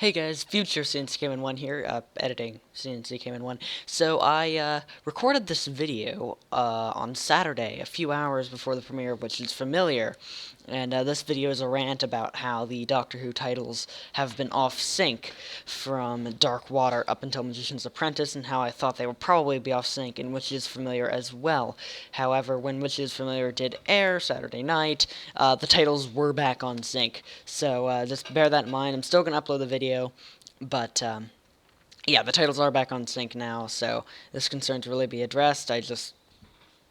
Hey guys, future CNC came in one here, editing CNC came in one. So I recorded this video on Saturday, a few hours before the premiere, which is familiar. And this video is a rant about how the Doctor Who titles have been off sync from Dark Water up until Magician's Apprentice, and how I thought they would probably be off sync in Witches Familiar as well. However, when Witches Familiar did air Saturday night, the titles were back on sync. So just bear that in mind. I'm still going to upload the video, but yeah, the titles are back on sync now, so this concern to really be addressed. I just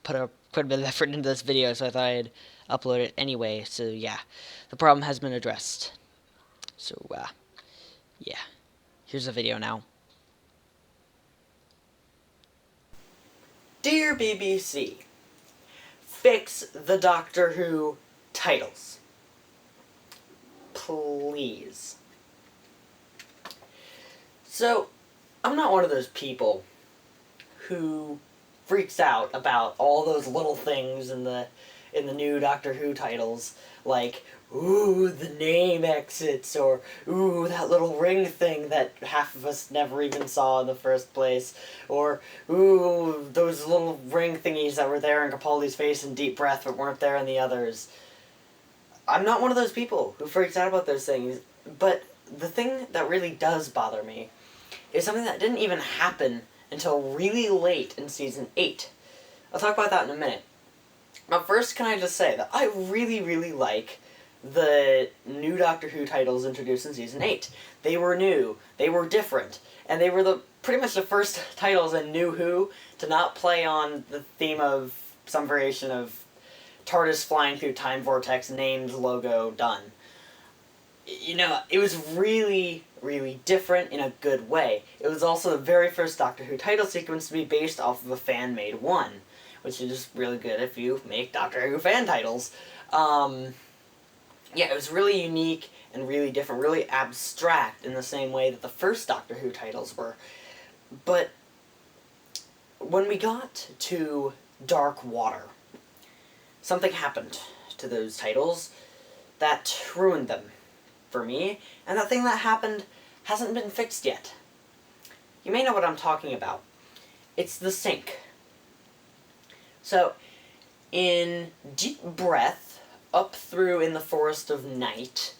put quite a bit of effort into this video, so I thought I'd upload it anyway. So yeah, the problem has been addressed. So yeah, here's the video now. Dear BBC, fix the Doctor Who titles. Please. So, I'm not one of those people who freaks out about all those little things in the new Doctor Who titles, like, ooh, the name exits, or ooh, that little ring thing that half of us never even saw in the first place, or ooh, those little ring thingies that were there in Capaldi's face in Deep Breath but weren't there in the others. I'm not one of those people who freaks out about those things, but the thing that really does bother me is something that didn't even happen until really late in Season 8. I'll talk about that in a minute. But first, can I just say that I really, really like the new Doctor Who titles introduced in Season 8. They were new, they were different, and they were pretty much the first titles in New Who to not play on the theme of some variation of TARDIS flying through time vortex, named, logo, done. You know, it was really, really different in a good way. It was also the very first Doctor Who title sequence to be based off of a fan-made one, which is really good if you make Doctor Who fan titles. Yeah, it was really unique and really different, really abstract in the same way that the first Doctor Who titles were. But when we got to Dark Water, something happened to those titles that ruined them for me, and that thing that happened hasn't been fixed yet. You may know what I'm talking about. It's the sync. So, in Deep Breath, up through In the Forest of Night,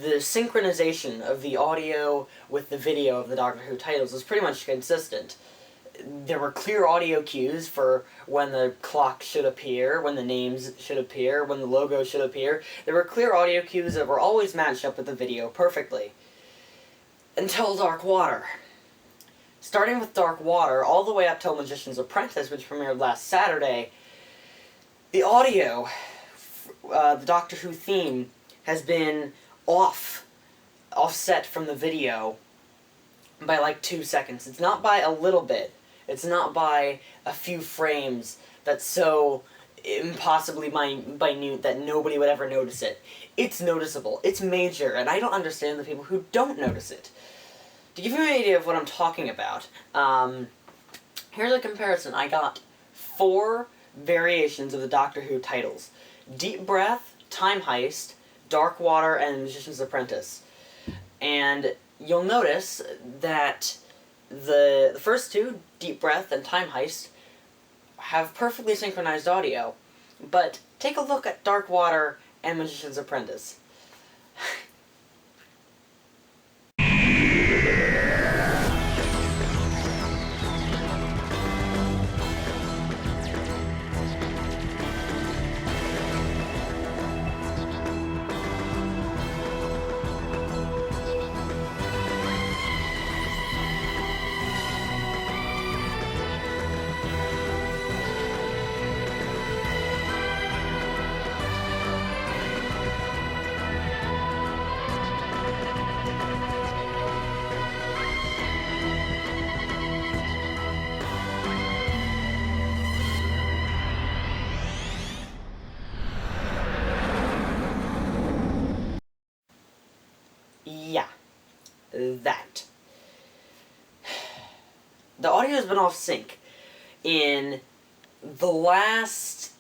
the synchronization of the audio with the video of the Doctor Who titles was pretty much consistent. There were clear audio cues for when the clock should appear, when the names should appear, when the logo should appear. There were clear audio cues that were always matched up with the video perfectly. Until Dark Water. Starting with Dark Water, all the way up till Magician's Apprentice, which premiered last Saturday, the audio, the Doctor Who theme, has been offset from the video by like 2 seconds. It's not by a little bit. It's not by a few frames that's so impossibly minute that nobody would ever notice it. It's noticeable. It's major, and I don't understand the people who don't notice it. To give you an idea of what I'm talking about, here's a comparison. I got 4 variations of the Doctor Who titles. Deep Breath, Time Heist, Dark Water, and Magician's Apprentice. And you'll notice that the first 2, Deep Breath and Time Heist, have perfectly synchronized audio. But take a look at Dark Water and Magician's Apprentice. Yeah, that. The audio has been off sync in the last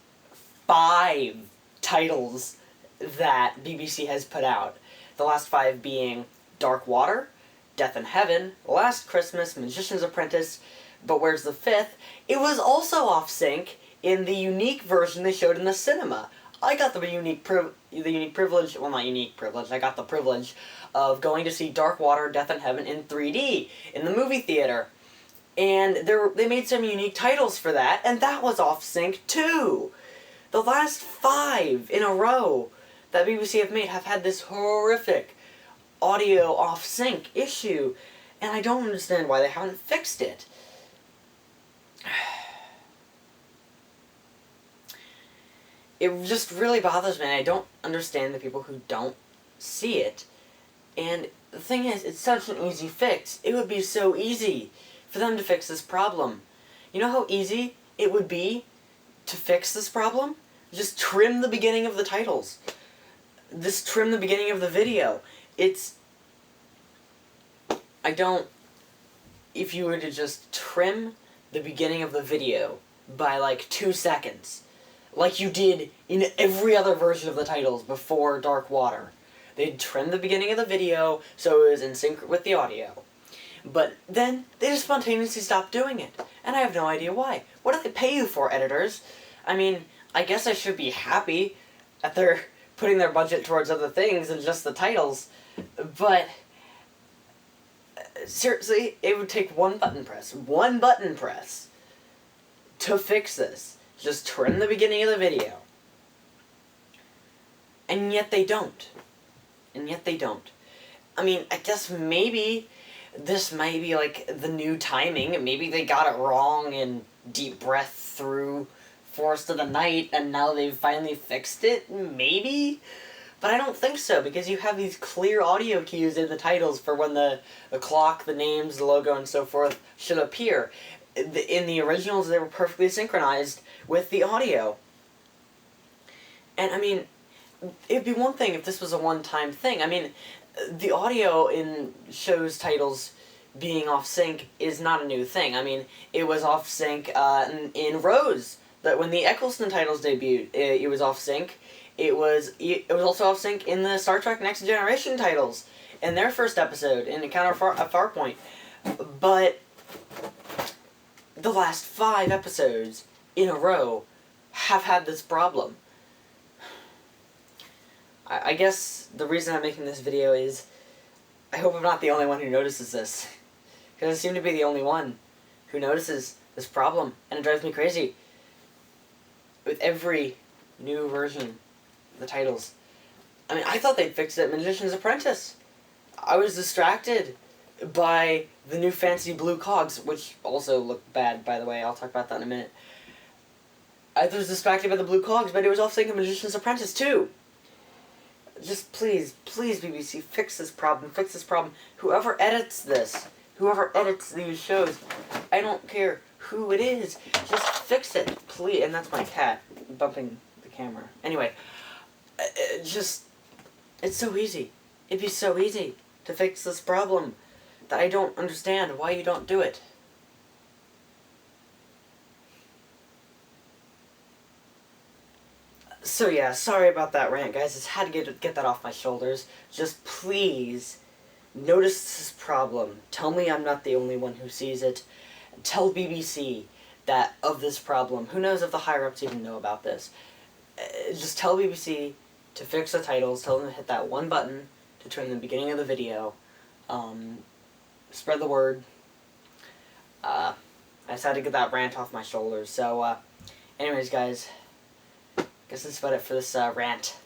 5 titles that BBC has put out. The last 5 being Dark Water, Death in Heaven, Last Christmas, Magician's Apprentice, But Where's the Fifth, it was also off sync in the unique version they showed in the cinema. I got the unique privilege, well, not unique privilege, I got the privilege of going to see Dark Water, Death in Heaven in 3D in the movie theater. And they made some unique titles for that, and that was off sync too. The last 5 in a row that BBC have made have had this horrific audio off sync issue, and I don't understand why they haven't fixed it. It just really bothers me, and I don't understand the people who don't see it. And the thing is, it's such an easy fix. It would be so easy for them to fix this problem. You know how easy it would be to fix this problem? Just trim the beginning of the titles. Just trim the beginning of the video. If you were to just trim the beginning of the video by like 2 seconds, like you did in every other version of the titles before Dark Water, they'd trim the beginning of the video so it was in sync with the audio. But then they just spontaneously stopped doing it, and I have no idea why. What do they pay you for, editors? I mean, I guess I should be happy that they're putting their budget towards other things than just the titles, but seriously, it would take one button press to fix this. Just trim the beginning of the video. And yet they don't. I mean, I guess maybe this might be like the new timing. Maybe they got it wrong in Deep Breath through Forest of the Night, and now they've finally fixed it? Maybe? But I don't think so, because you have these clear audio cues in the titles for when the clock, the names, the logo, and so forth should appear. In the originals, they were perfectly synchronized with the audio. And, I mean, it'd be one thing if this was a one-time thing. I mean, the audio in shows' titles being off-sync is not a new thing. I mean, it was off-sync in Rose. That when the Eccleston titles debuted, it was off-sync. It was also off-sync in the Star Trek Next Generation titles in their first episode, in Encounter at Farpoint. But the last 5 episodes in a row have had this problem. I guess the reason I'm making this video is I hope I'm not the only one who notices this. Because I seem to be the only one who notices this problem, and it drives me crazy. With every new version of the titles. I mean, I thought they'd fix it at Magician's Apprentice. I was distracted by the new fancy blue cogs, which also look bad, by the way. I'll talk about that in a minute. I was distracted by the blue cogs, but it was off-sync at Magician's Apprentice, too. Just please, please, BBC, fix this problem, Whoever edits this, whoever edits these shows, I don't care who it is, just fix it, please. And that's my cat bumping the camera. Anyway, it's so easy. It'd be so easy to fix this problem that I don't understand why you don't do it. So yeah, sorry about that rant, guys. Just had to get that off my shoulders. Just please notice this problem. Tell me I'm not the only one who sees it. Tell BBC that of this problem. Who knows if the higher-ups even know about this. Just tell BBC to fix the titles. Tell them to hit that one button to trim the beginning of the video. Spread the word. I just had to get that rant off my shoulders. So, anyways, guys, guess that's about it for this rant.